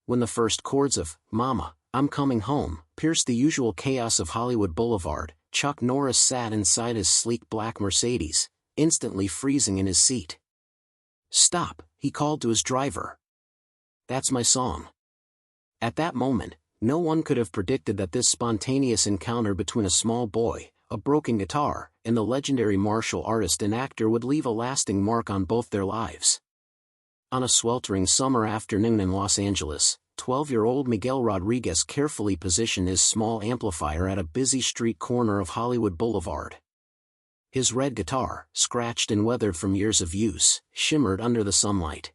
When the first chords of "Mama, I'm Coming Home" pierced the usual chaos of Hollywood Boulevard, Chuck Norris sat inside his sleek black Mercedes, instantly freezing in his seat. "Stop," he called to his driver. "That's my song." At that moment, no one could have predicted that this spontaneous encounter between a small boy, a broken guitar, and the legendary martial artist and actor would leave a lasting mark on both their lives. On a sweltering summer afternoon in Los Angeles, 12-year-old Miguel Rodriguez carefully positioned his small amplifier at a busy street corner of Hollywood Boulevard. His red guitar, scratched and weathered from years of use, shimmered under the sunlight.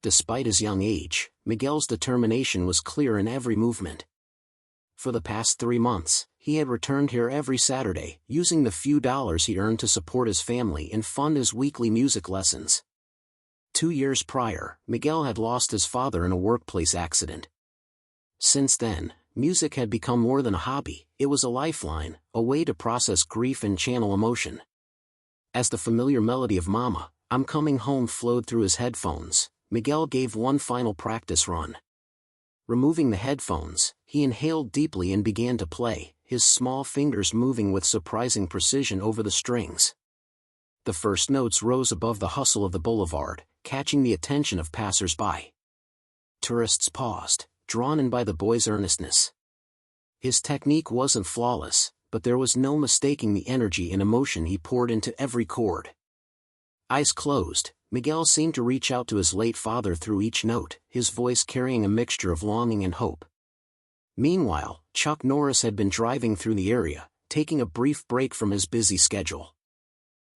Despite his young age, Miguel's determination was clear in every movement. For the past 3 months, he had returned here every Saturday, using the few dollars he earned to support his family and fund his weekly music lessons. 2 years prior, Miguel had lost his father in a workplace accident. Since then, music had become more than a hobby. It was a lifeline, a way to process grief and channel emotion. As the familiar melody of "Mama, I'm Coming Home" flowed through his headphones, Miguel gave one final practice run. Removing the headphones, he inhaled deeply and began to play, his small fingers moving with surprising precision over the strings. The first notes rose above the hustle of the boulevard, catching the attention of passers-by. Tourists paused, drawn in by the boy's earnestness. His technique wasn't flawless, but there was no mistaking the energy and emotion he poured into every chord. Eyes closed, Miguel seemed to reach out to his late father through each note, his voice carrying a mixture of longing and hope. Meanwhile, Chuck Norris had been driving through the area, taking a brief break from his busy schedule.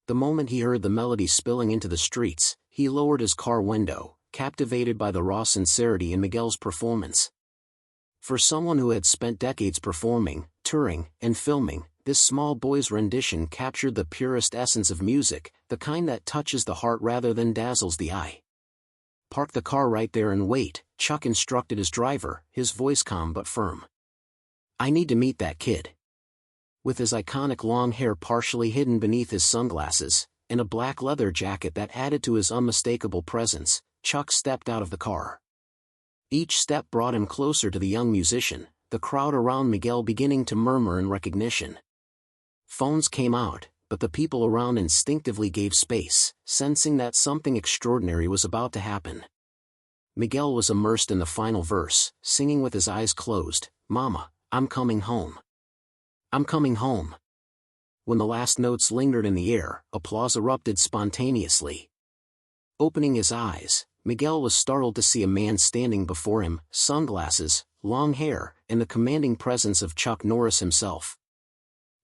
The moment he heard the melody spilling into the streets, he lowered his car window, captivated by the raw sincerity in Miguel's performance. For someone who had spent decades performing, touring, and filming, this small boy's rendition captured the purest essence of music, the kind that touches the heart rather than dazzles the eye. "Park the car right there and wait," Chuck instructed his driver, his voice calm but firm. "I need to meet that kid." With his iconic long hair partially hidden beneath his sunglasses, and a black leather jacket that added to his unmistakable presence, Chuck stepped out of the car. Each step brought him closer to the young musician, the crowd around Miguel beginning to murmur in recognition. Phones came out, but the people around instinctively gave space, sensing that something extraordinary was about to happen. Miguel was immersed in the final verse, singing with his eyes closed, "Mama, I'm coming home. I'm coming home." When the last notes lingered in the air, applause erupted spontaneously. Opening his eyes, Miguel was startled to see a man standing before him, sunglasses, long hair, and the commanding presence of Chuck Norris himself.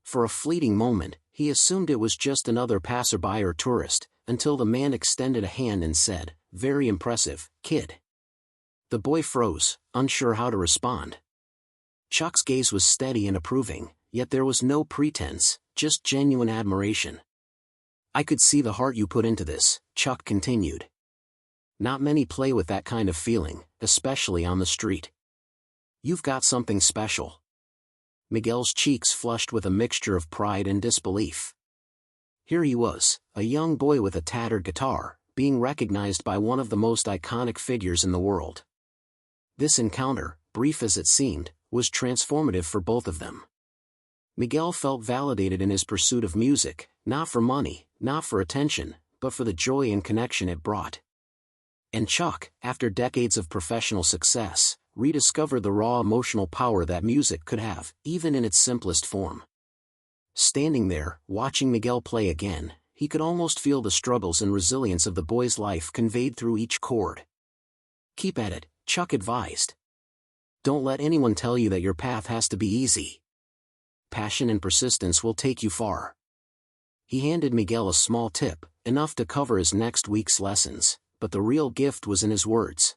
For a fleeting moment, he assumed it was just another passerby or tourist, until the man extended a hand and said, "Very impressive, kid." The boy froze, unsure how to respond. Chuck's gaze was steady and approving, yet there was no pretense, just genuine admiration. "I could see the heart you put into this," Chuck continued. "Not many play with that kind of feeling, especially on the street. You've got something special." Miguel's cheeks flushed with a mixture of pride and disbelief. Here he was, a young boy with a tattered guitar, being recognized by one of the most iconic figures in the world. This encounter, brief as it seemed, was transformative for both of them. Miguel felt validated in his pursuit of music, not for money, not for attention, but for the joy and connection it brought. And Chuck, after decades of professional success, rediscovered the raw emotional power that music could have, even in its simplest form. Standing there, watching Miguel play again, he could almost feel the struggles and resilience of the boy's life conveyed through each chord. "Keep at it," Chuck advised. "Don't let anyone tell you that your path has to be easy. Passion and persistence will take you far." He handed Miguel a small tip, enough to cover his next week's lessons, but the real gift was in his words.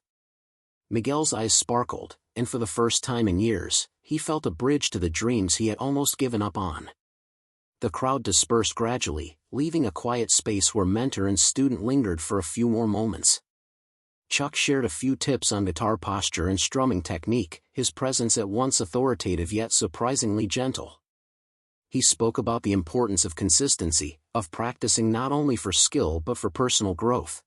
Miguel's eyes sparkled, and for the first time in years, he felt a bridge to the dreams he had almost given up on. The crowd dispersed gradually, leaving a quiet space where mentor and student lingered for a few more moments. Chuck shared a few tips on guitar posture and strumming technique, his presence at once authoritative yet surprisingly gentle. He spoke about the importance of consistency, of practicing not only for skill but for personal growth.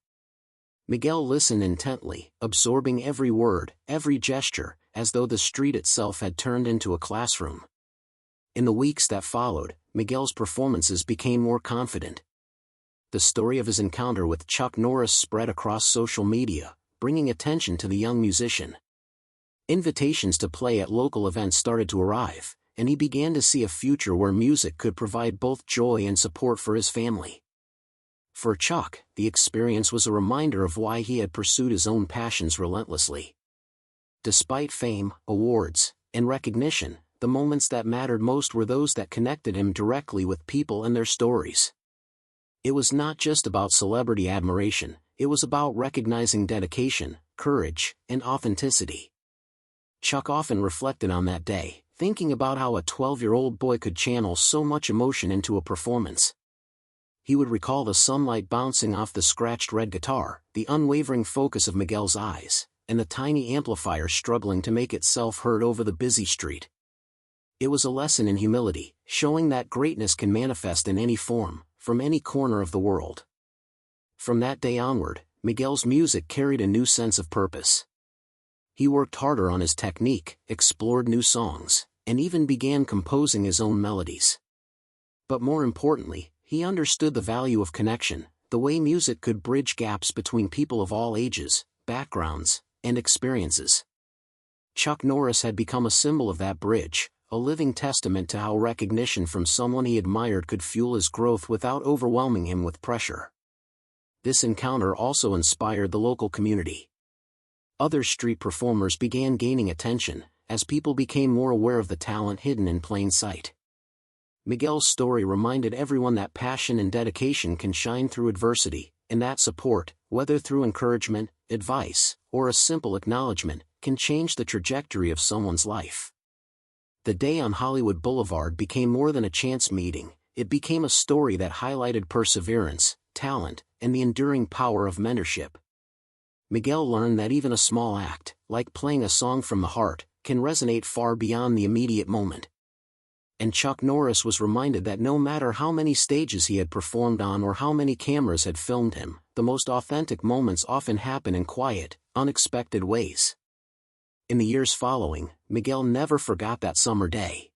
Miguel listened intently, absorbing every word, every gesture, as though the street itself had turned into a classroom. In the weeks that followed, Miguel's performances became more confident. The story of his encounter with Chuck Norris spread across social media, bringing attention to the young musician. Invitations to play at local events started to arrive, and he began to see a future where music could provide both joy and support for his family. For Chuck, the experience was a reminder of why he had pursued his own passions relentlessly. Despite fame, awards, and recognition, the moments that mattered most were those that connected him directly with people and their stories. It was not just about celebrity admiration, it was about recognizing dedication, courage, and authenticity. Chuck often reflected on that day, thinking about how a 12-year-old boy could channel so much emotion into a performance. He would recall the sunlight bouncing off the scratched red guitar, the unwavering focus of Miguel's eyes, and the tiny amplifier struggling to make itself heard over the busy street. It was a lesson in humility, showing that greatness can manifest in any form, from any corner of the world. From that day onward, Miguel's music carried a new sense of purpose. He worked harder on his technique, explored new songs, and even began composing his own melodies. But more importantly, he understood the value of connection, the way music could bridge gaps between people of all ages, backgrounds, and experiences. Chuck Norris had become a symbol of that bridge, a living testament to how recognition from someone he admired could fuel his growth without overwhelming him with pressure. This encounter also inspired the local community. Other street performers began gaining attention, as people became more aware of the talent hidden in plain sight. Miguel's story reminded everyone that passion and dedication can shine through adversity, and that support, whether through encouragement, advice, or a simple acknowledgement, can change the trajectory of someone's life. The day on Hollywood Boulevard became more than a chance meeting, it became a story that highlighted perseverance, talent, and the enduring power of mentorship. Miguel learned that even a small act, like playing a song from the heart, can resonate far beyond the immediate moment. And Chuck Norris was reminded that no matter how many stages he had performed on or how many cameras had filmed him, the most authentic moments often happen in quiet, unexpected ways. In the years following, Miguel never forgot that summer day.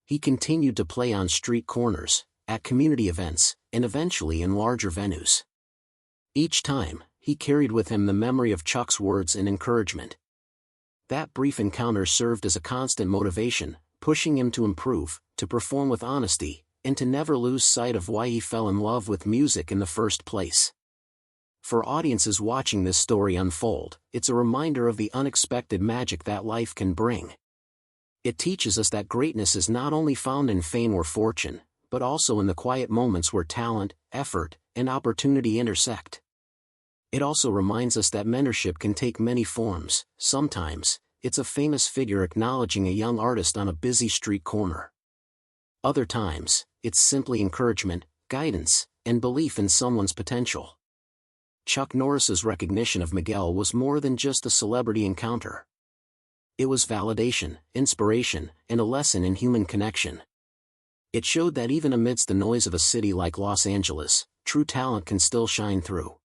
He continued to play on street corners, at community events, and eventually in larger venues. Each time, he carried with him the memory of Chuck's words and encouragement. That brief encounter served as a constant motivation, pushing him to improve, to perform with honesty, and to never lose sight of why he fell in love with music in the first place. For audiences watching this story unfold, it's a reminder of the unexpected magic that life can bring. It teaches us that greatness is not only found in fame or fortune, but also in the quiet moments where talent, effort, and opportunity intersect. It also reminds us that mentorship can take many forms. Sometimes, it's a famous figure acknowledging a young artist on a busy street corner. Other times, it's simply encouragement, guidance, and belief in someone's potential. Chuck Norris's recognition of Miguel was more than just a celebrity encounter. It was validation, inspiration, and a lesson in human connection. It showed that even amidst the noise of a city like Los Angeles, true talent can still shine through.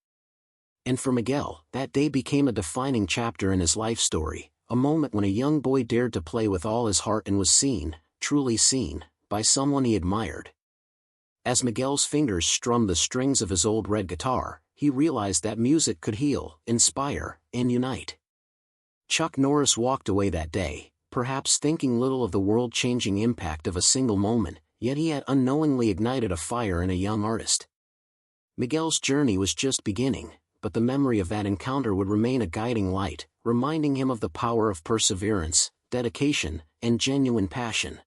And for Miguel, that day became a defining chapter in his life story, a moment when a young boy dared to play with all his heart and was seen, truly seen, by someone he admired. As Miguel's fingers strummed the strings of his old red guitar, he realized that music could heal, inspire, and unite. Chuck Norris walked away that day, perhaps thinking little of the world-changing impact of a single moment, yet he had unknowingly ignited a fire in a young artist. Miguel's journey was just beginning, but the memory of that encounter would remain a guiding light, reminding him of the power of perseverance, dedication, and genuine passion.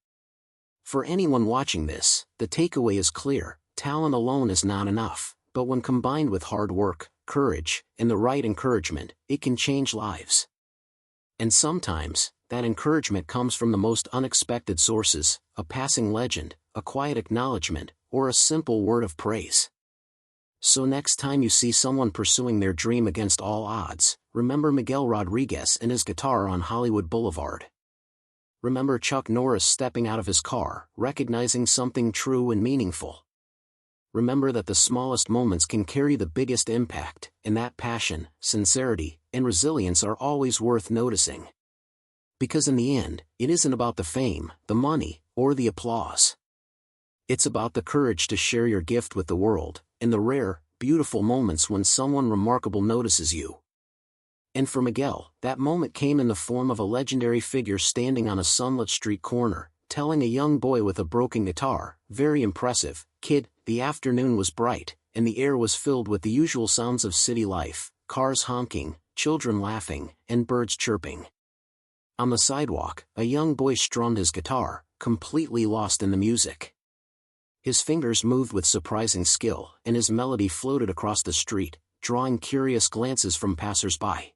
For anyone watching this, the takeaway is clear: talent alone is not enough, but when combined with hard work, courage, and the right encouragement, it can change lives. And sometimes, that encouragement comes from the most unexpected sources: a passing legend, a quiet acknowledgement, or a simple word of praise. So next time you see someone pursuing their dream against all odds, remember Miguel Rodriguez and his guitar on Hollywood Boulevard. Remember Chuck Norris stepping out of his car, recognizing something true and meaningful. Remember that the smallest moments can carry the biggest impact, and that passion, sincerity, and resilience are always worth noticing. Because in the end, it isn't about the fame, the money, or the applause. It's about the courage to share your gift with the world, and the rare, beautiful moments when someone remarkable notices you. And for Miguel, that moment came in the form of a legendary figure standing on a sunlit street corner, telling a young boy with a broken guitar, "Very impressive, kid." The afternoon was bright, and the air was filled with the usual sounds of city life, cars honking, children laughing, and birds chirping. On the sidewalk, a young boy strummed his guitar, completely lost in the music. His fingers moved with surprising skill, and his melody floated across the street, drawing curious glances from passers-by.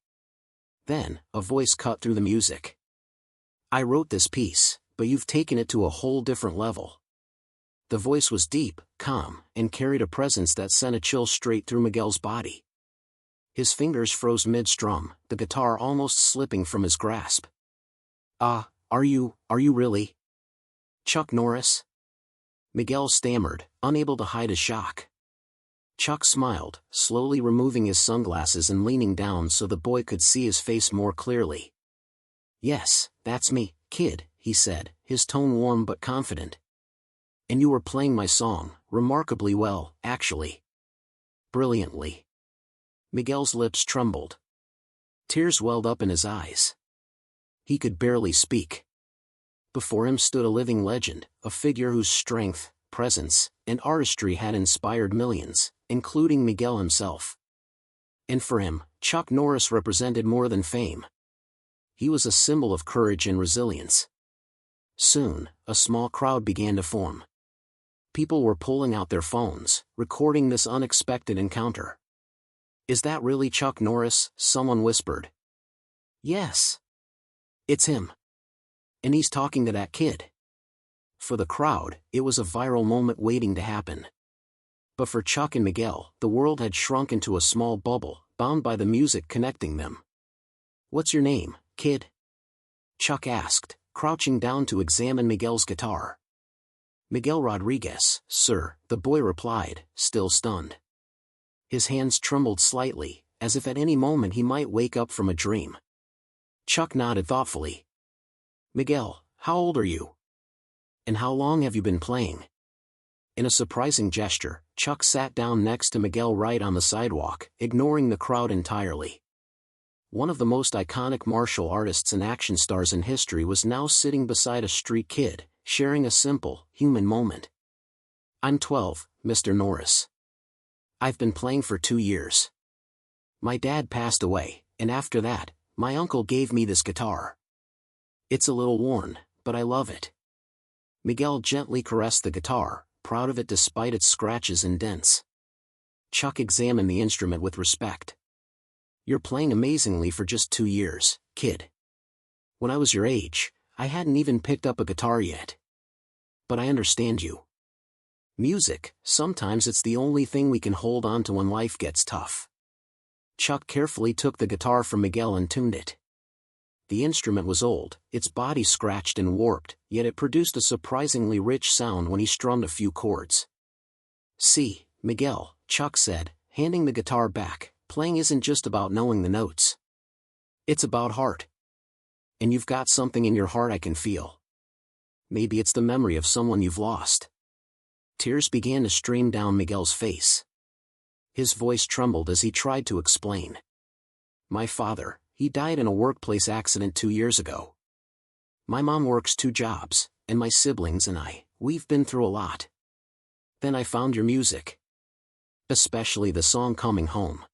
Then, a voice cut through the music. "I wrote this piece, but you've taken it to a whole different level." The voice was deep, calm, and carried a presence that sent a chill straight through Miguel's body. His fingers froze mid-strum, the guitar almost slipping from his grasp. Are you really Chuck Norris?" Miguel stammered, unable to hide his shock. Chuck smiled, slowly removing his sunglasses and leaning down so the boy could see his face more clearly. "Yes, that's me, kid," he said, his tone warm but confident. "And you were playing my song, remarkably well, actually." "Brilliantly." Miguel's lips trembled. Tears welled up in his eyes. He could barely speak. Before him stood a living legend, a figure whose strength, presence, and artistry had inspired millions, including Miguel himself. And for him, Chuck Norris represented more than fame. He was a symbol of courage and resilience. Soon, a small crowd began to form. People were pulling out their phones, recording this unexpected encounter. "Is that really Chuck Norris?" someone whispered. "Yes. It's him. And he's talking to that kid." For the crowd, it was a viral moment waiting to happen. But for Chuck and Miguel, the world had shrunk into a small bubble, bound by the music connecting them. "What's your name, kid?" Chuck asked, crouching down to examine Miguel's guitar. "Miguel Rodriguez, sir," the boy replied, still stunned. His hands trembled slightly, as if at any moment he might wake up from a dream. Chuck nodded thoughtfully. "Miguel, how old are you? And how long have you been playing?" In a surprising gesture, Chuck sat down next to Miguel right on the sidewalk, ignoring the crowd entirely. One of the most iconic martial artists and action stars in history was now sitting beside a street kid, sharing a simple, human moment. "I'm 12, Mr. Norris. I've been playing for 2 years. My dad passed away, and after that, my uncle gave me this guitar. It's a little worn, but I love it." Miguel gently caressed the guitar, proud of it despite its scratches and dents. Chuck examined the instrument with respect. "You're playing amazingly for just 2 years, kid. When I was your age, I hadn't even picked up a guitar yet. But I understand you. Music, sometimes it's the only thing we can hold on to when life gets tough." Chuck carefully took the guitar from Miguel and tuned it. The instrument was old, its body scratched and warped, yet it produced a surprisingly rich sound when he strummed a few chords. "See, Miguel," Chuck said, handing the guitar back, "playing isn't just about knowing the notes. It's about heart. And you've got something in your heart I can feel. Maybe it's the memory of someone you've lost." Tears began to stream down Miguel's face. His voice trembled as he tried to explain. "My father, he died in a workplace accident 2 years ago. My mom works 2 jobs, and my siblings and we've been through a lot. Then I found your music. Especially the song Coming Home.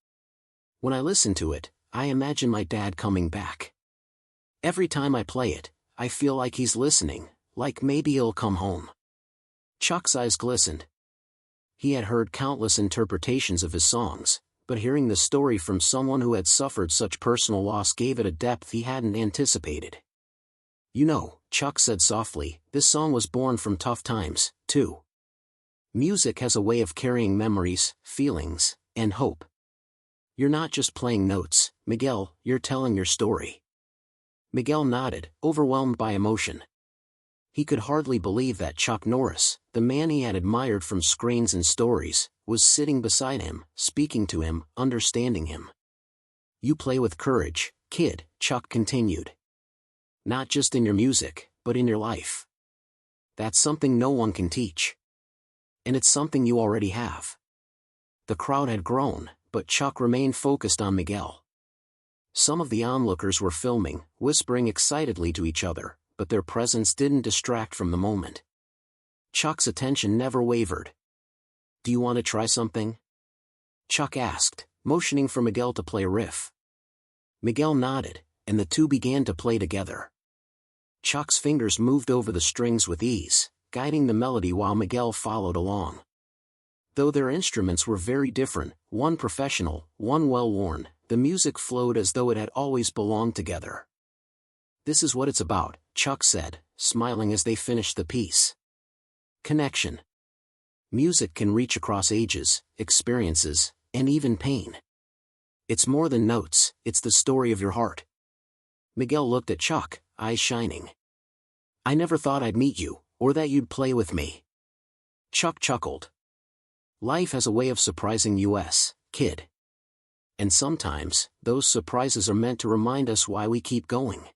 When I listen to it, I imagine my dad coming back. Every time I play it, I feel like he's listening, like maybe he'll come home." Chuck's eyes glistened. He had heard countless interpretations of his songs, but hearing the story from someone who had suffered such personal loss gave it a depth he hadn't anticipated. "You know," Chuck said softly, "this song was born from tough times, too. Music has a way of carrying memories, feelings, and hope. You're not just playing notes, Miguel, you're telling your story." Miguel nodded, overwhelmed by emotion. He could hardly believe that Chuck Norris, the man he had admired from screens and stories, was sitting beside him, speaking to him, understanding him. "You play with courage, kid," Chuck continued. "Not just in your music, but in your life. That's something no one can teach. And it's something you already have." The crowd had grown, but Chuck remained focused on Miguel. Some of the onlookers were filming, whispering excitedly to each other, but their presence didn't distract from the moment. Chuck's attention never wavered. "Do you want to try something?" Chuck asked, motioning for Miguel to play a riff. Miguel nodded, and the two began to play together. Chuck's fingers moved over the strings with ease, guiding the melody while Miguel followed along. Though their instruments were very different, one professional, one well-worn, the music flowed as though it had always belonged together. "This is what it's about," Chuck said, smiling as they finished the piece. Connection. Music can reach across ages, experiences, and even pain. It's more than notes, it's the story of your heart. Miguel looked at Chuck, eyes shining. "I never thought I'd meet you, or that you'd play with me." Chuck chuckled. "Life has a way of surprising us, kid. And sometimes, those surprises are meant to remind us why we keep going.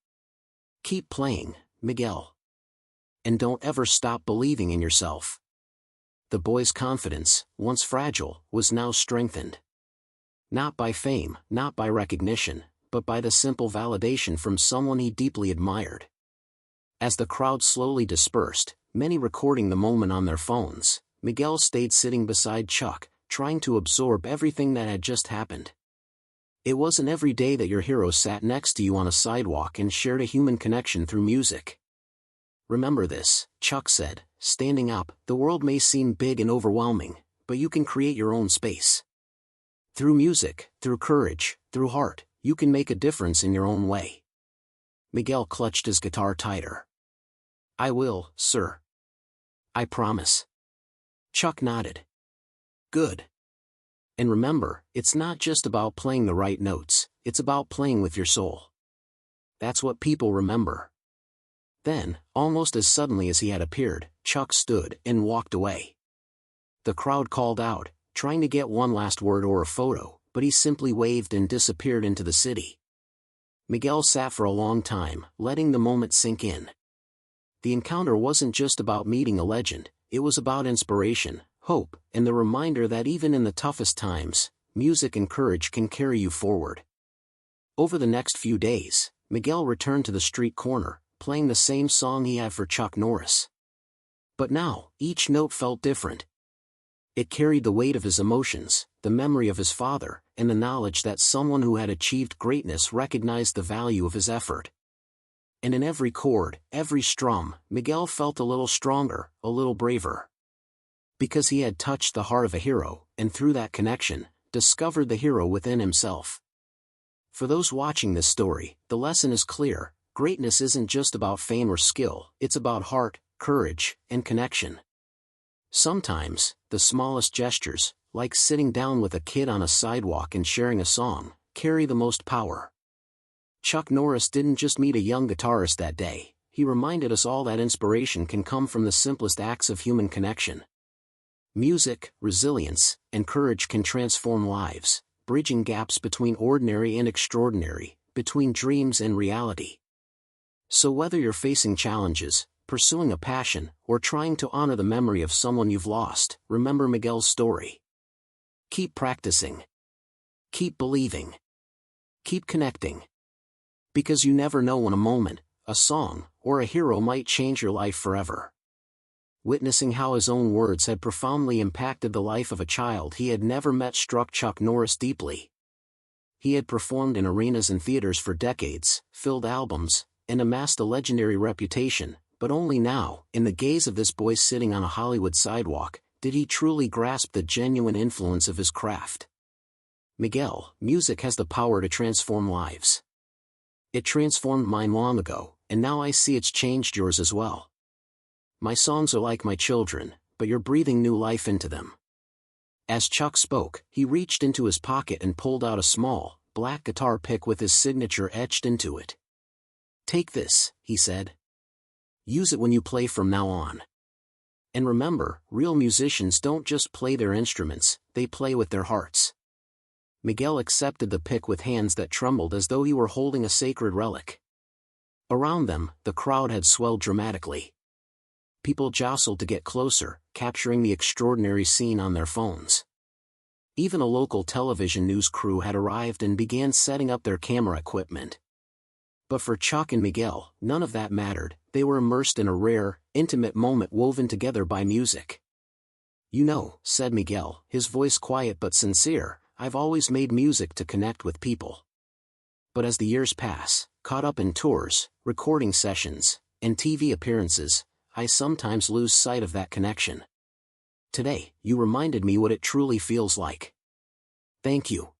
Keep playing, Miguel. And don't ever stop believing in yourself." The boy's confidence, once fragile, was now strengthened. Not by fame, not by recognition, but by the simple validation from someone he deeply admired. As the crowd slowly dispersed, many recording the moment on their phones, Miguel stayed sitting beside Chuck, trying to absorb everything that had just happened. It wasn't every day that your hero sat next to you on a sidewalk and shared a human connection through music. "Remember this," Chuck said, standing up. "The world may seem big and overwhelming, but you can create your own space. Through music, through courage, through heart, you can make a difference in your own way." Miguel clutched his guitar tighter. "I will, sir. I promise." Chuck nodded. "Good. And remember, it's not just about playing the right notes, it's about playing with your soul. That's what people remember." Then, almost as suddenly as he had appeared, Chuck stood and walked away. The crowd called out, trying to get one last word or a photo, but he simply waved and disappeared into the city. Miguel sat for a long time, letting the moment sink in. The encounter wasn't just about meeting a legend, it was about inspiration, hope, and the reminder that even in the toughest times, music and courage can carry you forward. Over the next few days, Miguel returned to the street corner, playing the same song he had for Chuck Norris. But now, each note felt different. It carried the weight of his emotions, the memory of his father, and the knowledge that someone who had achieved greatness recognized the value of his effort. And in every chord, every strum, Miguel felt a little stronger, a little braver. Because he had touched the heart of a hero, and through that connection, discovered the hero within himself. For those watching this story, the lesson is clear: greatness isn't just about fame or skill, it's about heart, courage, and connection. Sometimes, the smallest gestures, like sitting down with a kid on a sidewalk and sharing a song, carry the most power. Chuck Norris didn't just meet a young guitarist that day, he reminded us all that inspiration can come from the simplest acts of human connection. Music, resilience, and courage can transform lives, bridging gaps between ordinary and extraordinary, between dreams and reality. So whether you're facing challenges, pursuing a passion, or trying to honor the memory of someone you've lost, remember Miguel's story. Keep practicing. Keep believing. Keep connecting. Because you never know when a moment, a song, or a hero might change your life forever. Witnessing how his own words had profoundly impacted the life of a child he had never met struck Chuck Norris deeply. He had performed in arenas and theaters for decades, filled albums, and amassed a legendary reputation, but only now, in the gaze of this boy sitting on a Hollywood sidewalk, did he truly grasp the genuine influence of his craft. Miguel, music has the power to transform lives. It transformed mine long ago, and now I see it's changed yours as well. My songs are like my children, but you're breathing new life into them. As Chuck spoke, he reached into his pocket and pulled out a small, black guitar pick with his signature etched into it. "Take this," he said. Use it when you play from now on. And remember, real musicians don't just play their instruments, they play with their hearts. Miguel accepted the pick with hands that trembled as though he were holding a sacred relic. Around them, the crowd had swelled dramatically. People jostled to get closer, capturing the extraordinary scene on their phones. Even a local television news crew had arrived and began setting up their camera equipment. But for Chuck and Miguel, none of that mattered. They were immersed in a rare, intimate moment woven together by music. "You know," said Miguel, his voice quiet but sincere, "I've always made music to connect with people. But as the years pass, caught up in tours, recording sessions, and TV appearances, I sometimes lose sight of that connection. Today, you reminded me what it truly feels like. Thank you."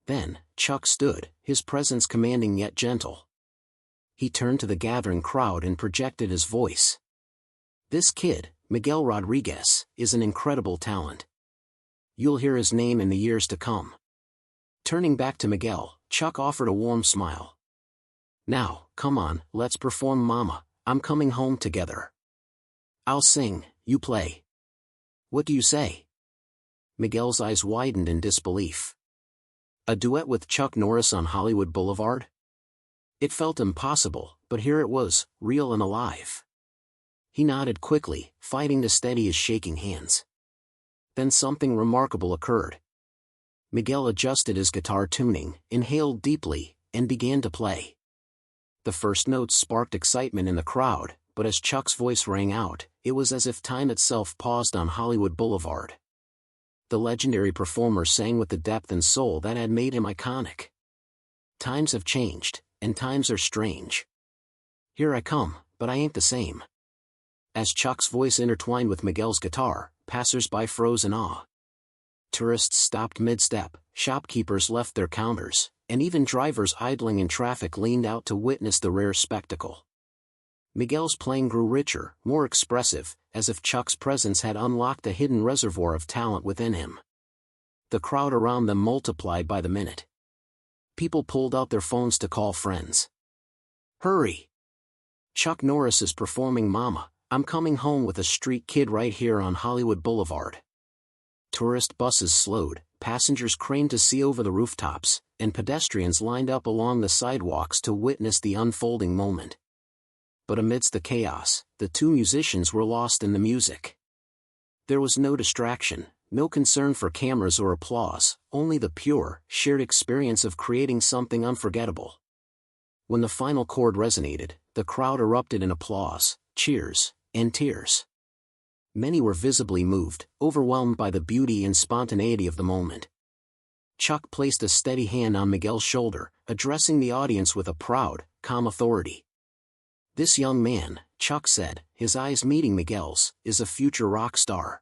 Then, Chuck stood, his presence commanding yet gentle. He turned to the gathering crowd and projected his voice. "This kid, Miguel Rodriguez, is an incredible talent. You'll hear his name in the years to come." Turning back to Miguel, Chuck offered a warm smile. "Now, come on, let's perform Mama, I'm Coming Home together. I'll sing, you play. What do you say?" Miguel's eyes widened in disbelief. A duet with Chuck Norris on Hollywood Boulevard? It felt impossible, but here it was, real and alive. He nodded quickly, fighting to steady his shaking hands. Then something remarkable occurred. Miguel adjusted his guitar tuning, inhaled deeply, and began to play. The first notes sparked excitement in the crowd, but as Chuck's voice rang out, it was as if time itself paused on Hollywood Boulevard. The legendary performer sang with the depth and soul that had made him iconic. "Times have changed, and times are strange. Here I come, but I ain't the same." As Chuck's voice intertwined with Miguel's guitar, passers-by froze in awe. Tourists stopped mid-step, shopkeepers left their counters, and even drivers idling in traffic leaned out to witness the rare spectacle. Miguel's playing grew richer, more expressive, as if Chuck's presence had unlocked a hidden reservoir of talent within him. The crowd around them multiplied by the minute. People pulled out their phones to call friends. "Hurry! Chuck Norris is performing Mama, I'm Coming Home with a street kid right here on Hollywood Boulevard." Tourist buses slowed, passengers craned to see over the rooftops, and pedestrians lined up along the sidewalks to witness the unfolding moment. But amidst the chaos, the two musicians were lost in the music. There was no distraction, no concern for cameras or applause, only the pure, shared experience of creating something unforgettable. When the final chord resonated, the crowd erupted in applause, cheers, and tears. Many were visibly moved, overwhelmed by the beauty and spontaneity of the moment. Chuck placed a steady hand on Miguel's shoulder, addressing the audience with a proud, calm authority. "This young man," Chuck said, his eyes meeting Miguel's, "is a future rock star.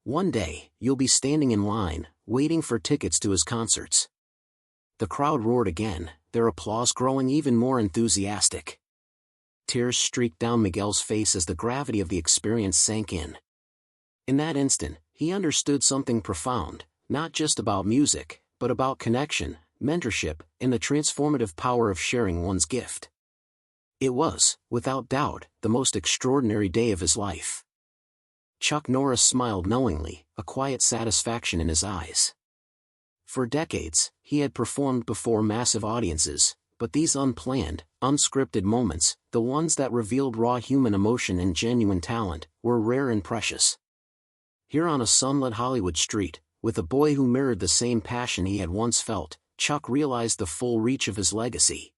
One day, you'll be standing in line, waiting for tickets to his concerts." The crowd roared again, their applause growing even more enthusiastic. Tears streaked down Miguel's face as the gravity of the experience sank in. In that instant, he understood something profound, not just about music, but about connection, mentorship, and the transformative power of sharing one's gift. It was, without doubt, the most extraordinary day of his life. Chuck Norris smiled knowingly, a quiet satisfaction in his eyes. For decades, he had performed before massive audiences, but these unplanned, unscripted moments, the ones that revealed raw human emotion and genuine talent, were rare and precious. Here on a sunlit Hollywood street, with a boy who mirrored the same passion he had once felt, Chuck realized the full reach of his legacy.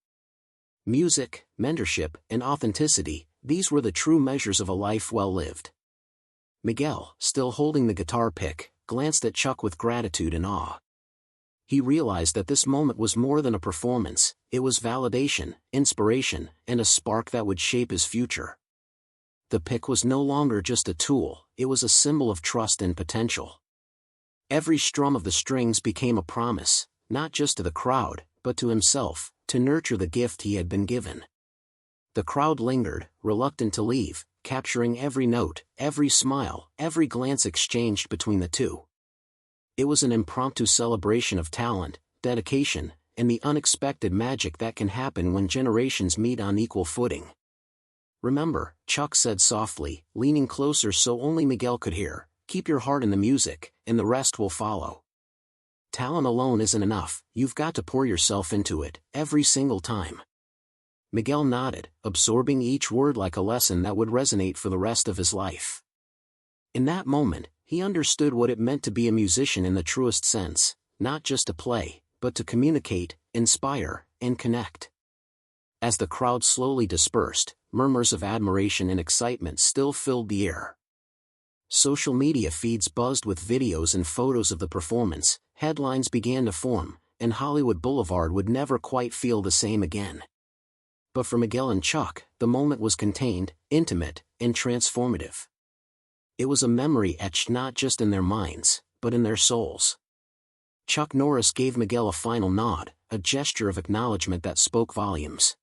Music, mentorship, and authenticity, these were the true measures of a life well lived. Miguel, still holding the guitar pick, glanced at Chuck with gratitude and awe. He realized that this moment was more than a performance, it was validation, inspiration, and a spark that would shape his future. The pick was no longer just a tool, it was a symbol of trust and potential. Every strum of the strings became a promise, not just to the crowd, but to himself, to nurture the gift he had been given. The crowd lingered, reluctant to leave, capturing every note, every smile, every glance exchanged between the two. It was an impromptu celebration of talent, dedication, and the unexpected magic that can happen when generations meet on equal footing. Remember, Chuck said softly, leaning closer so only Miguel could hear, keep your heart in the music, and the rest will follow. Talent alone isn't enough, you've got to pour yourself into it, every single time. Miguel nodded, absorbing each word like a lesson that would resonate for the rest of his life. In that moment, he understood what it meant to be a musician in the truest sense, not just to play, but to communicate, inspire, and connect. As the crowd slowly dispersed, murmurs of admiration and excitement still filled the air. Social media feeds buzzed with videos and photos of the performance, headlines began to form, and Hollywood Boulevard would never quite feel the same again. But for Miguel and Chuck, the moment was contained, intimate, and transformative. It was a memory etched not just in their minds, but in their souls. Chuck Norris gave Miguel a final nod, a gesture of acknowledgement that spoke volumes.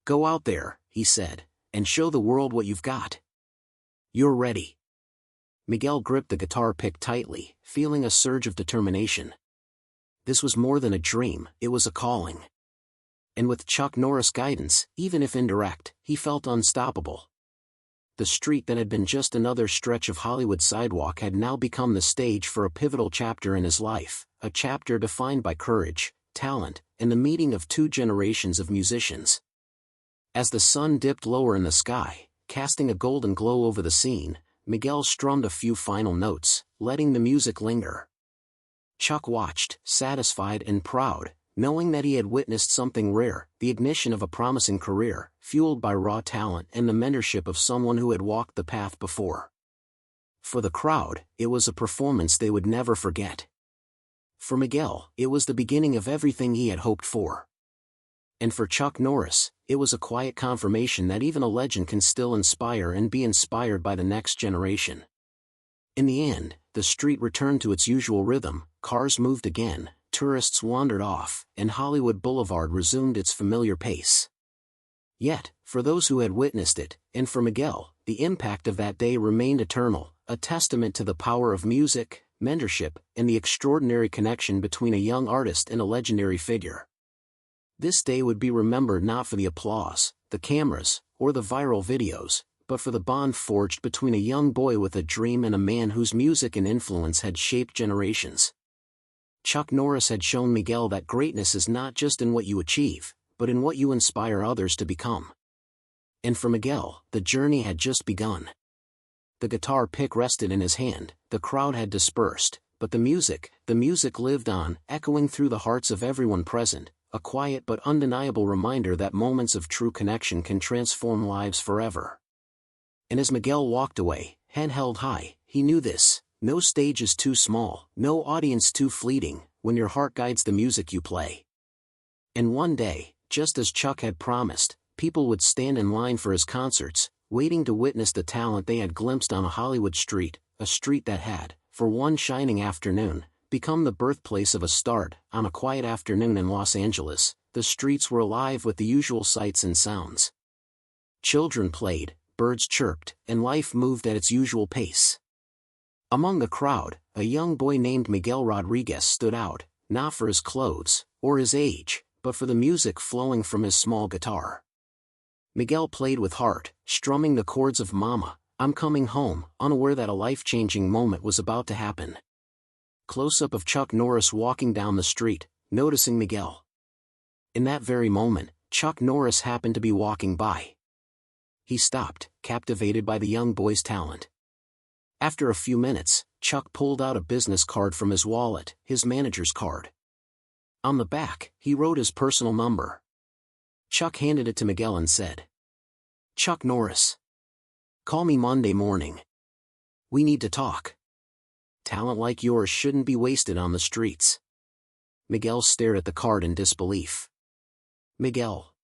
Go out there, he said, and show the world what you've got. You're ready. Miguel gripped the guitar pick tightly, feeling a surge of determination. This was more than a dream, it was a calling. And with Chuck Norris' guidance, even if indirect, he felt unstoppable. The street that had been just another stretch of Hollywood sidewalk had now become the stage for a pivotal chapter in his life, a chapter defined by courage, talent, and the meeting of two generations of musicians. As the sun dipped lower in the sky, casting a golden glow over the scene, Miguel strummed a few final notes, letting the music linger. Chuck watched, satisfied and proud, knowing that he had witnessed something rare, the ignition of a promising career, fueled by raw talent and the mentorship of someone who had walked the path before. For the crowd, it was a performance they would never forget. For Miguel, it was the beginning of everything he had hoped for. And for Chuck Norris, it was a quiet confirmation that even a legend can still inspire and be inspired by the next generation. In the end, the street returned to its usual rhythm, cars moved again, tourists wandered off, and Hollywood Boulevard resumed its familiar pace. Yet, for those who had witnessed it, and for Miguel, the impact of that day remained eternal, a testament to the power of music, mentorship, and the extraordinary connection between a young artist and a legendary figure. This day would be remembered not for the applause, the cameras, or the viral videos, but for the bond forged between a young boy with a dream and a man whose music and influence had shaped generations. Chuck Norris had shown Miguel that greatness is not just in what you achieve, but in what you inspire others to become. And for Miguel, the journey had just begun. The guitar pick rested in his hand, the crowd had dispersed, but the music lived on, echoing through the hearts of everyone present, a quiet but undeniable reminder that moments of true connection can transform lives forever. And as Miguel walked away, head held high, he knew this: no stage is too small, no audience too fleeting, when your heart guides the music you play. And one day, just as Chuck had promised, people would stand in line for his concerts, waiting to witness the talent they had glimpsed on a Hollywood street, a street that had, for one shining afternoon, become the birthplace of a star. On a quiet afternoon in Los Angeles, the streets were alive with the usual sights and sounds. Children played, birds chirped, and life moved at its usual pace. Among the crowd, a young boy named Miguel Rodriguez stood out, not for his clothes, or his age, but for the music flowing from his small guitar. Miguel played with heart, strumming the chords of Mama, I'm Coming Home, unaware that a life-changing moment was about to happen. Close-up of Chuck Norris walking down the street, noticing Miguel. In that very moment, Chuck Norris happened to be walking by. He stopped, captivated by the young boy's talent. After a few minutes, Chuck pulled out a business card from his wallet, his manager's card. On the back, he wrote his personal number. Chuck handed it to Miguel and said, "Chuck Norris. Call me Monday morning. We need to talk. Talent like yours shouldn't be wasted on the streets." Miguel stared at the card in disbelief. "Miguel.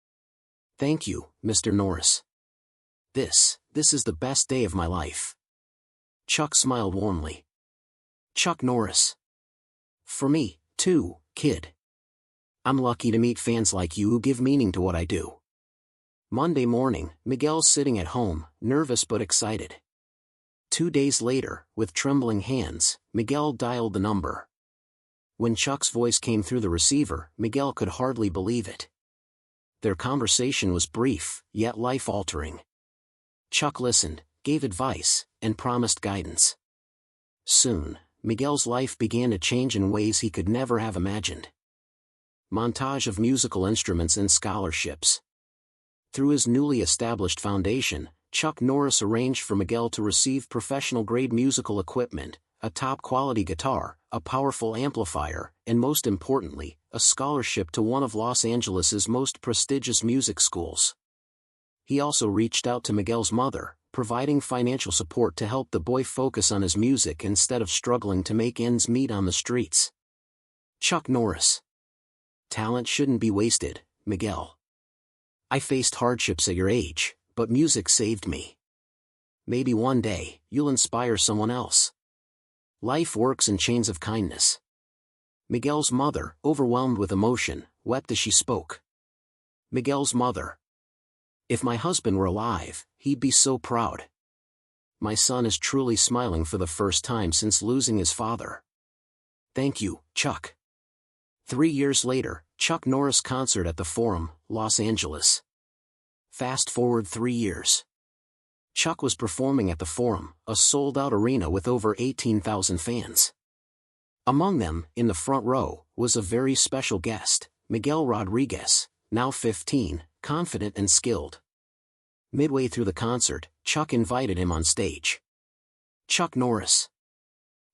Thank you, Mr. Norris. This is the best day of my life." Chuck smiled warmly. "Chuck Norris. For me, too, kid. I'm lucky to meet fans like you who give meaning to what I do." Monday morning, Miguel's sitting at home, nervous but excited. 2 days later, with trembling hands, Miguel dialed the number. When Chuck's voice came through the receiver, Miguel could hardly believe it. Their conversation was brief, yet life-altering. Chuck listened, gave advice, and promised guidance. Soon, Miguel's life began to change in ways he could never have imagined. Montage of musical instruments and scholarships. Through his newly established foundation, Chuck Norris arranged for Miguel to receive professional-grade musical equipment, a top-quality guitar, a powerful amplifier, and most importantly, a scholarship to one of Los Angeles' most prestigious music schools. He also reached out to Miguel's mother, providing financial support to help the boy focus on his music instead of struggling to make ends meet on the streets. Chuck Norris. Talent shouldn't be wasted, Miguel. I faced hardships at your age, but music saved me. Maybe one day, you'll inspire someone else. Life works in chains of kindness. Miguel's mother, overwhelmed with emotion, wept as she spoke. Miguel's mother. If my husband were alive, he'd be so proud. My son is truly smiling for the first time since losing his father. Thank you, Chuck. 3 years later, Chuck Norris concert at the Forum, Los Angeles. Fast forward 3 years. Chuck was performing at the Forum, a sold-out arena with over 18,000 fans. Among them, in the front row, was a very special guest, Miguel Rodriguez, now 15, confident and skilled. Midway through the concert, Chuck invited him on stage. Chuck Norris.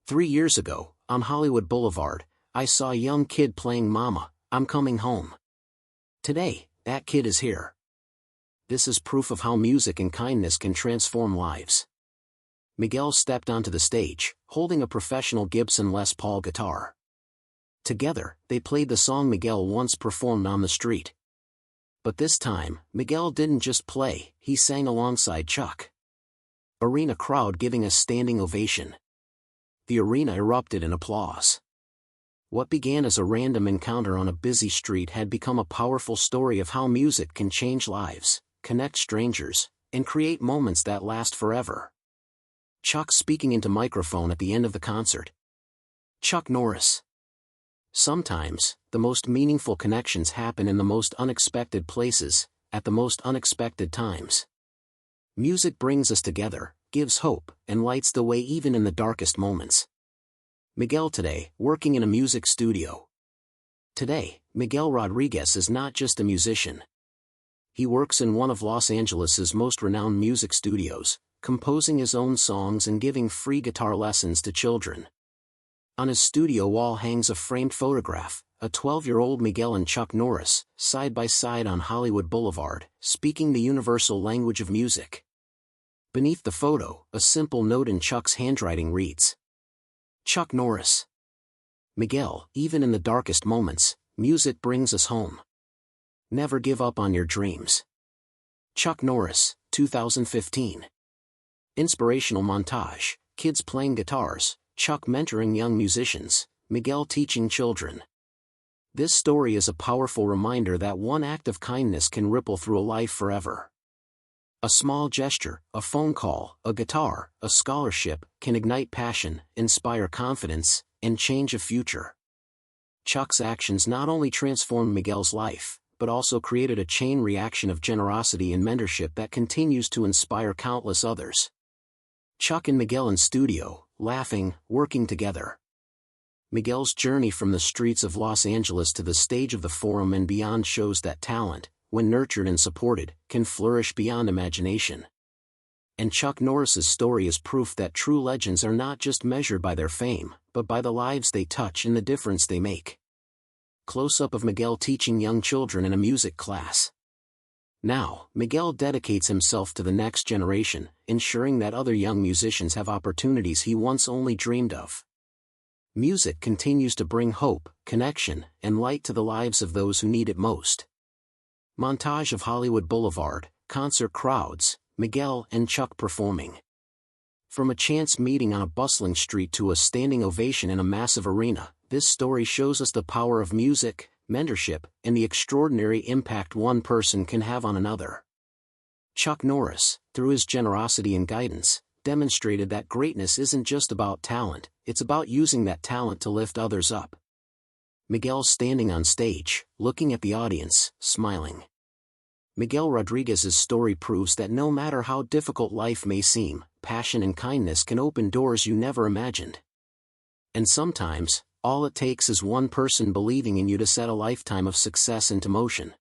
3 years ago, on Hollywood Boulevard, I saw a young kid playing Mama, I'm Coming Home. Today, that kid is here. This is proof of how music and kindness can transform lives. Miguel stepped onto the stage, holding a professional Gibson Les Paul guitar. Together, they played the song Miguel once performed on the street. But this time, Miguel didn't just play, he sang alongside Chuck. Arena crowd giving a standing ovation. The arena erupted in applause. What began as a random encounter on a busy street had become a powerful story of how music can change lives, connect strangers, and create moments that last forever. Chuck speaking into microphone at the end of the concert. Chuck Norris. Sometimes, the most meaningful connections happen in the most unexpected places, at the most unexpected times. Music brings us together, gives hope, and lights the way even in the darkest moments. Miguel today, working in a music studio. Today, Miguel Rodriguez is not just a musician. He works in one of Los Angeles' most renowned music studios, composing his own songs and giving free guitar lessons to children. On his studio wall hangs a framed photograph, a 12-year-old Miguel and Chuck Norris, side by side on Hollywood Boulevard, speaking the universal language of music. Beneath the photo, a simple note in Chuck's handwriting reads, Chuck Norris. Miguel, even in the darkest moments, music brings us home. Never give up on your dreams. Chuck Norris, 2015. Inspirational montage, kids playing guitars, Chuck mentoring young musicians, Miguel teaching children. This story is a powerful reminder that one act of kindness can ripple through a life forever. A small gesture, a phone call, a guitar, a scholarship, can ignite passion, inspire confidence, and change a future. Chuck's actions not only transformed Miguel's life, but also created a chain reaction of generosity and mentorship that continues to inspire countless others. Chuck and Miguel in studio, laughing, working together. Miguel's journey from the streets of Los Angeles to the stage of the Forum and beyond shows that talent, when nurtured and supported, can flourish beyond imagination. And Chuck Norris's story is proof that true legends are not just measured by their fame, but by the lives they touch and the difference they make. Close-up of Miguel teaching young children in a music class. Now, Miguel dedicates himself to the next generation, ensuring that other young musicians have opportunities he once only dreamed of. Music continues to bring hope, connection, and light to the lives of those who need it most. Montage of Hollywood Boulevard, concert crowds, Miguel and Chuck performing. From a chance meeting on a bustling street to a standing ovation in a massive arena, this story shows us the power of music, mentorship, and the extraordinary impact one person can have on another. Chuck Norris, through his generosity and guidance, demonstrated that greatness isn't just about talent, it's about using that talent to lift others up. Miguel standing on stage, looking at the audience, smiling. Miguel Rodriguez's story proves that no matter how difficult life may seem, passion and kindness can open doors you never imagined. And sometimes, all it takes is one person believing in you to set a lifetime of success into motion.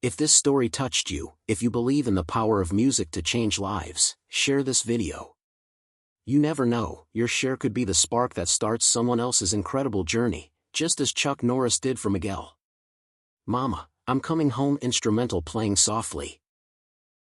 If this story touched you, if you believe in the power of music to change lives, share this video. You never know, your share could be the spark that starts someone else's incredible journey, just as Chuck Norris did for Miguel. Mama, I'm Coming Home instrumental playing softly.